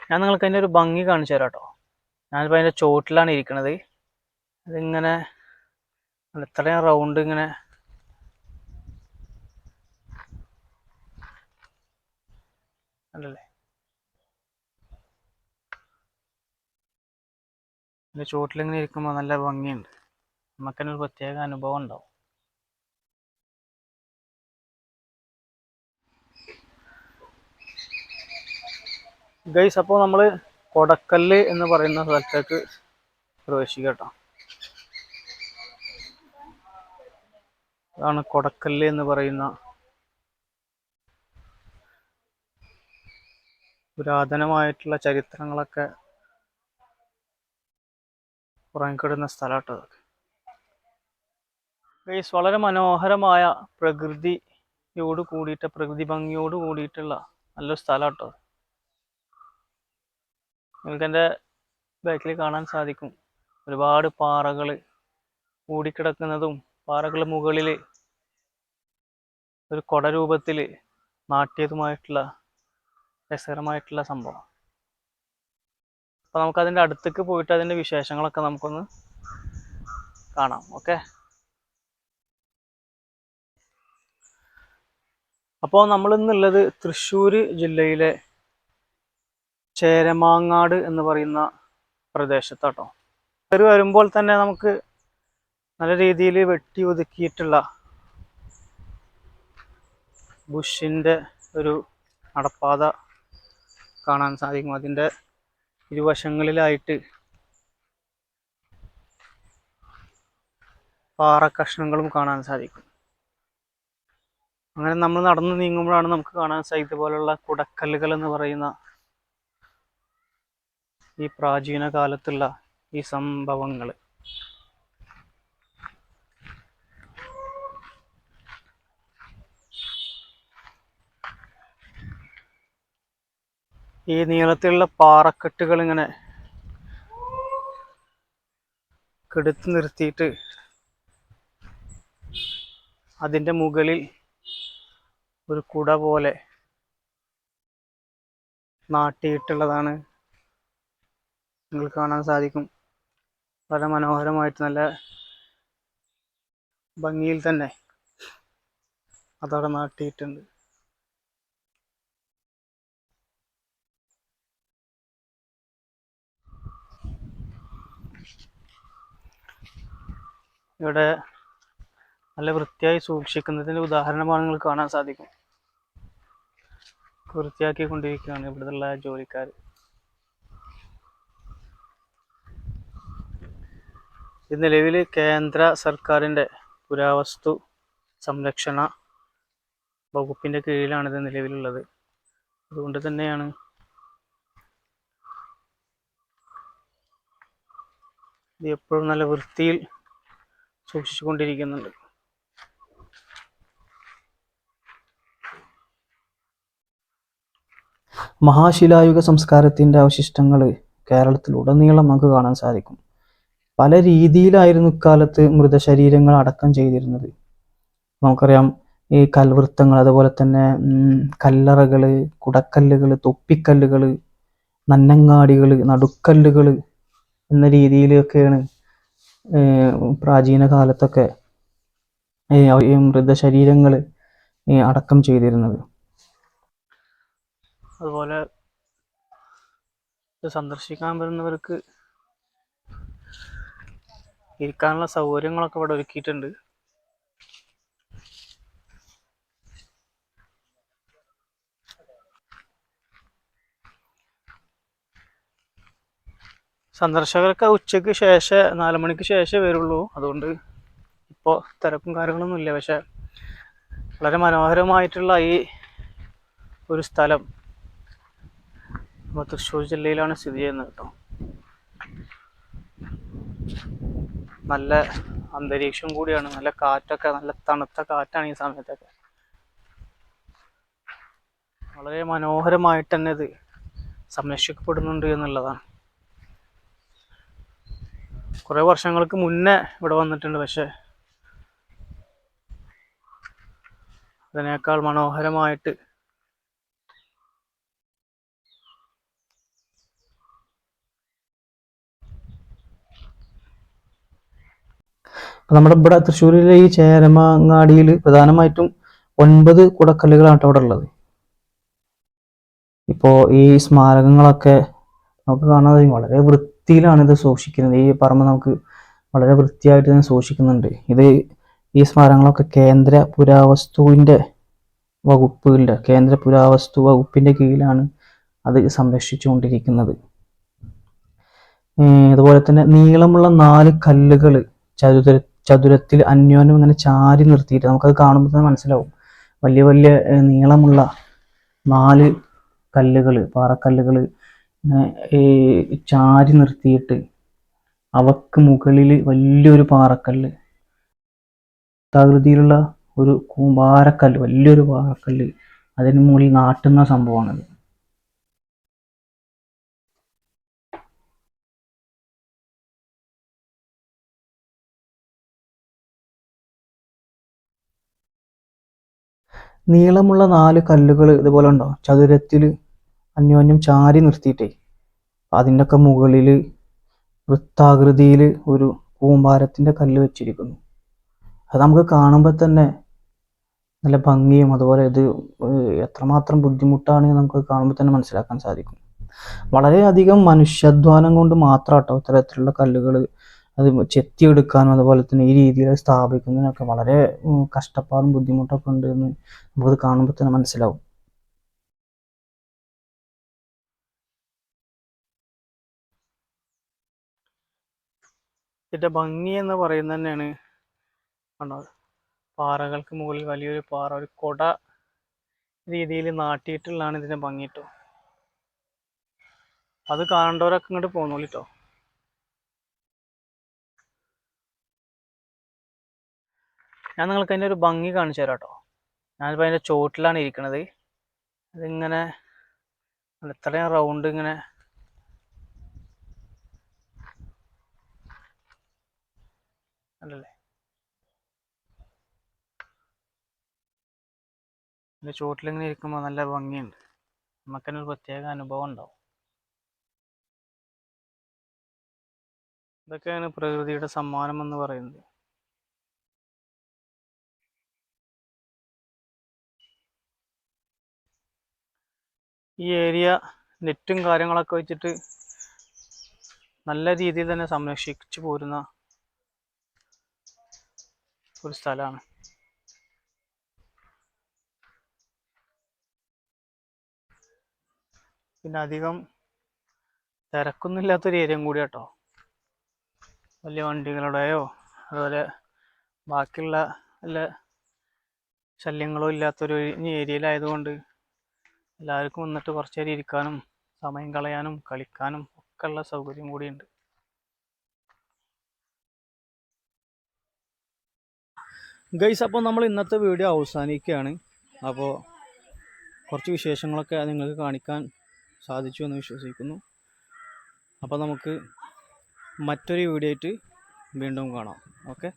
ഞാൻ നിങ്ങൾക്ക് അതിൻ്റെ ഒരു ഭംഗി കാണിച്ചു തരാം കേട്ടോ. ഞാനിപ്പോൾ അതിൻ്റെ ചോട്ടിലാണ് ഇരിക്കുന്നത്. അതിങ്ങനെ ഇത്രയും റൗണ്ട് ഇങ്ങനെ അല്ലല്ലേ, ഇതിൻ്റെ ചോട്ടിലിങ്ങനെ ഇരിക്കുമ്പോൾ നല്ല ഭംഗിയുണ്ട്. നമുക്കതിന് ഒരു പ്രത്യേക അനുഭവം ഉണ്ടാവും. ഗൈസ്, അപ്പോൾ നമ്മൾ കൊടക്കല്ല് എന്ന് പറയുന്ന സ്ഥലത്തേക്ക് പ്രവേശിക്കുക കേട്ടോ. അതാണ് കൊടക്കല്ല് എന്ന് പറയുന്ന പുരാതനമായിട്ടുള്ള ചരിത്രങ്ങളൊക്കെ ഉറങ്ങിക്കിടുന്ന സ്ഥലമാട്ടോ. ഗൈസ്, വളരെ മനോഹരമായ പ്രകൃതി ഭംഗിയോട് കൂടിയിട്ടുള്ള നല്ലൊരു സ്ഥലമാട്ടോ. നിങ്ങൾക്ക് എൻ്റെ ബാക്കിൽ കാണാൻ സാധിക്കും ഒരുപാട് പാറകൾ കൂടിക്കിടക്കുന്നതും പാറകൾ മുകളിൽ ഒരു കൊട രൂപത്തിൽ നാട്ടിയതുമായിട്ടുള്ള രസകരമായിട്ടുള്ള സംഭവം. അപ്പോൾ നമുക്കതിൻ്റെ അടുത്തേക്ക് പോയിട്ട് അതിൻ്റെ വിശേഷങ്ങളൊക്കെ നമുക്കൊന്ന് കാണാം. ഓക്കെ, അപ്പോൾ നമ്മളിന്നുള്ളത് തൃശ്ശൂർ ജില്ലയിലെ ചേരമാങ്ങാട് എന്ന് പറയുന്ന പ്രദേശത്താട്ടോ. കയറി വരുമ്പോൾ തന്നെ നമുക്ക് നല്ല രീതിയിൽ വെട്ടി ഒതുക്കിയിട്ടുള്ള ബുഷിൻ്റെ ഒരു നടപ്പാത കാണാൻ സാധിക്കും. അതിൻ്റെ ഇരുവശങ്ങളിലായിട്ട് പാറക്കഷ്ണങ്ങളും കാണാൻ സാധിക്കും. അങ്ങനെ നമ്മൾ നടന്നു നീങ്ങുമ്പോഴാണ് നമുക്ക് കാണാൻ സാധിക്കും ഇതുപോലുള്ള കുടക്കല്ലുകൾ എന്ന് പറയുന്ന ഈ പ്രാചീന കാലത്തുള്ള ഈ സംഭവങ്ങൾ. ഈ നീളത്തിലുള്ള പാറക്കെട്ടുകൾ ഇങ്ങനെ കെടുത്ത് നിർത്തിയിട്ട് അതിൻ്റെ മുകളിൽ ഒരു കുട പോലെ നാട്ടിയിട്ടുള്ളതാണ് നിങ്ങൾക്ക് കാണാൻ സാധിക്കും. വളരെ മനോഹരമായിട്ട് നല്ല ഭംഗിയിൽ തന്നെ അതവിടെ നാട്ടിയിട്ടുണ്ട്. ഇവിടെ നല്ല വൃത്തിയായി സൂക്ഷിക്കുന്നതിൻ്റെ ഉദാഹരണമാണ് നിങ്ങൾക്ക് കാണാൻ സാധിക്കും. വൃത്തിയാക്കിക്കൊണ്ടിരിക്കുകയാണ് ഇവിടുത്തെ ജോലിക്കാർ. ഇത് നിലവിൽ കേന്ദ്ര സർക്കാരിൻ്റെ പുരാവസ്തു സംരക്ഷണ വകുപ്പിൻ്റെ കീഴിലാണ് ഇത് നിലവിലുള്ളത്. അതുകൊണ്ട് തന്നെയാണ് ഇത് എപ്പോഴും നല്ല വൃത്തിയിൽ സൂക്ഷിച്ചുകൊണ്ടിരിക്കുന്നുണ്ട്. മഹാശിലായുഗ സംസ്കാരത്തിൻ്റെ അവശിഷ്ടങ്ങൾ കേരളത്തിലുടനീളം നമുക്ക് കാണാൻ സാധിക്കും. പല രീതിയിലായിരുന്നു ഇക്കാലത്ത് മൃതശരീരങ്ങൾ അടക്കം ചെയ്തിരുന്നത്. നമുക്കറിയാം, ഈ കൽവൃത്തങ്ങൾ, അതുപോലെ തന്നെ കല്ലറകൾ, കുടക്കല്ലുകൾ, തൊപ്പിക്കല്ലുകൾ, നന്നങ്ങാടികൾ, നടുക്കല്ലുകൾ എന്ന രീതിയിലൊക്കെയാണ് പ്രാചീന കാലത്തൊക്കെ മൃതശരീരങ്ങൾ അടക്കം ചെയ്തിരുന്നത്. അതുപോലെ സന്ദർശിക്കാൻ വരുന്നവർക്ക് ഇരിക്കാനുള്ള സൗകര്യങ്ങളൊക്കെ ഇവിടെ ഒരുക്കിയിട്ടുണ്ട്. സന്ദർശകർക്ക് ഉച്ചയ്ക്ക് ശേഷം 4 മണിക്ക് ശേഷമേ വരുള്ളൂ. അതുകൊണ്ട് ഇപ്പോൾ തിരക്കും കാര്യങ്ങളൊന്നും ഇല്ല. പക്ഷെ വളരെ മനോഹരമായിട്ടുള്ള ഈ ഒരു സ്ഥലം ഇപ്പോൾ തൃശ്ശൂർ ജില്ലയിലാണ് സ്ഥിതി ചെയ്യുന്നത് കേട്ടോ. നല്ല അന്തരീക്ഷം കൂടിയാണ്, നല്ല കാറ്റൊക്കെ, നല്ല തണുത്ത കാറ്റാണ് ഈ സമയത്തൊക്കെ. വളരെ മനോഹരമായിട്ട് തന്നെ ഇത് സംരക്ഷിക്കപ്പെടുന്നുണ്ട് എന്നുള്ളതാണ്. കുറേ വർഷങ്ങൾക്ക് മുന്നേ ഇവിടെ വന്നിട്ടുണ്ട്, പക്ഷെ അതിനേക്കാൾ മനോഹരമായിട്ട് അപ്പോൾ നമ്മുടെ ഇവിടെ തൃശ്ശൂരിലെ ഈ ചേരമാങ്ങാടിയിൽ പ്രധാനമായിട്ടും 9 കുടക്കല്ലുകളാണ് അവിടെ ഉള്ളത്. ഇപ്പോൾ ഈ സ്മാരകങ്ങളൊക്കെ നമുക്ക് കാണാൻ കഴിയും, വളരെ വൃത്തിയിലാണ് ഇത് സൂക്ഷിക്കുന്നത്. ഈ പറമ്പ് നമുക്ക് വളരെ വൃത്തിയായിട്ട് തന്നെ സൂക്ഷിക്കുന്നുണ്ട്. ഇത് ഈ സ്മാരകങ്ങളൊക്കെ കേന്ദ്ര പുരാവസ്തുവിൻ്റെ വകുപ്പിൻ്റെ കീഴിലാണ് അത് സംരക്ഷിച്ചുകൊണ്ടിരിക്കുന്നത്. അതുപോലെ തന്നെ നീളമുള്ള 4 കല്ലുകൾ ചതുരത്തിൽ അന്യോന്യം ഇങ്ങനെ ചാരി നിർത്തിയിട്ട്, നമുക്കത് കാണുമ്പോൾ തന്നെ മനസ്സിലാവും. വലിയ വലിയ നീളമുള്ള 4 കല്ലുകൾ, പാറക്കല്ലുകൾ ചാരി നിർത്തിയിട്ട് അവക്ക് മുകളിൽ വലിയൊരു പാറക്കല്ല്, വൃത്താകൃതിയിലുള്ള ഒരു കൂമ്പാരക്കല്ല്, വലിയൊരു പാറക്കല്ല് അതിന് മുകളിൽ നാട്ടുന്ന സംഭവമാണത്. നീളമുള്ള 4 കല്ലുകൾ ഇതുപോലെ ഉണ്ടോ, ചതുരത്തിൽ അന്യോന്യം ചാരി നിർത്തിയിട്ടേ അതിൻ്റെ ഒക്കെ മുകളിൽ വൃത്താകൃതിയിൽ ഒരു കൂമ്പാരത്തിൻ്റെ കല്ല് വെച്ചിരിക്കുന്നു. അത് നമുക്ക് കാണുമ്പോൾ തന്നെ നല്ല ഭംഗിയും, അതുപോലെ ഇത് എത്രമാത്രം ബുദ്ധിമുട്ടാണ് നമുക്ക് കാണുമ്പോൾ തന്നെ മനസ്സിലാക്കാൻ സാധിക്കും. വളരെയധികം മനുഷ്യാധ്വാനം കൊണ്ട് മാത്രം കേട്ടോ ഇത്തരത്തിലുള്ള കല്ലുകൾ അത് ചെത്തിയെടുക്കാനും അതുപോലെ തന്നെ ഈ രീതിയിൽ സ്ഥാപിക്കുന്നതിനൊക്കെ വളരെ കഷ്ടപ്പാടും ബുദ്ധിമുട്ടൊക്കെ ഉണ്ട് എന്ന് നമുക്കത് കാണുമ്പോൾ തന്നെ മനസ്സിലാവും. ഇതിൻ്റെ ഭംഗി എന്ന് പറയുന്നത് തന്നെയാണ് കണ്ടോ, പാറകൾക്ക് മുകളിൽ വലിയൊരു പാറ ഒരു കൊട രീതിയിൽ നാട്ടിയിട്ടുള്ളതാണ് ഇതിൻ്റെ ഭംഗി കേട്ടോ. അത് കാണേണ്ടവരൊക്കെ ഇങ്ങോട്ട് പോന്നോളൂ കേട്ടോ. ഞാൻ നിങ്ങൾക്ക് അതിൻ്റെ ഒരു ഭംഗി കാണിച്ചു തരാം കേട്ടോ. ഞാനിപ്പോൾ അതിൻ്റെ ചോട്ടിലാണ് ഇരിക്കണത്. അതിങ്ങനെ ഇത്രയും റൗണ്ട് ഇങ്ങനെ അല്ലല്ലേ, ഇതിൻ്റെ ചോട്ടിലിങ്ങനെ ഇരിക്കുമ്പോൾ നല്ല ഭംഗിയുണ്ട്. നമുക്കതിന് ഒരു പ്രത്യേക അനുഭവം ഉണ്ടാവും. ഇതൊക്കെയാണ് പ്രകൃതിയുടെ സമ്മാനം എന്ന് പറയുന്നത്. ഈ ഏരിയ നെറ്റും കാര്യങ്ങളൊക്കെ വെച്ചിട്ട് നല്ല രീതിയിൽ തന്നെ സംരക്ഷിച്ചു പോരുന്ന ഒരു സ്ഥലമാണ്. പിന്നെ അധികം തിരക്കൊന്നുമില്ലാത്തൊരു ഏരിയയും കൂടി കേട്ടോ. വലിയ വണ്ടികളുടെയോ അതുപോലെ ബാക്കിയുള്ള വല്ല ശല്യങ്ങളോ ഇല്ലാത്തൊരു ഏരിയയിലായതുകൊണ്ട് എല്ലാവർക്കും വന്നിട്ട് കുറച്ച് നേരം ഇരിക്കാനും സമയം കളയാനും കളിക്കാനും ഒക്കെ ഉള്ള സൗകര്യം കൂടിയുണ്ട്. ഗൈസ്, അപ്പോൾ നമ്മൾ ഇന്നത്തെ വീഡിയോ അവസാനിക്കുകയാണ്. അപ്പോൾ കുറച്ച് വിശേഷങ്ങളൊക്കെ നിങ്ങൾക്ക് കാണിക്കാൻ സാധിച്ചു എന്ന് വിശ്വസിക്കുന്നു. അപ്പോൾ നമുക്ക് മറ്റൊരു വീഡിയോ ആയിട്ട് വീണ്ടും കാണാം. ഓക്കെ.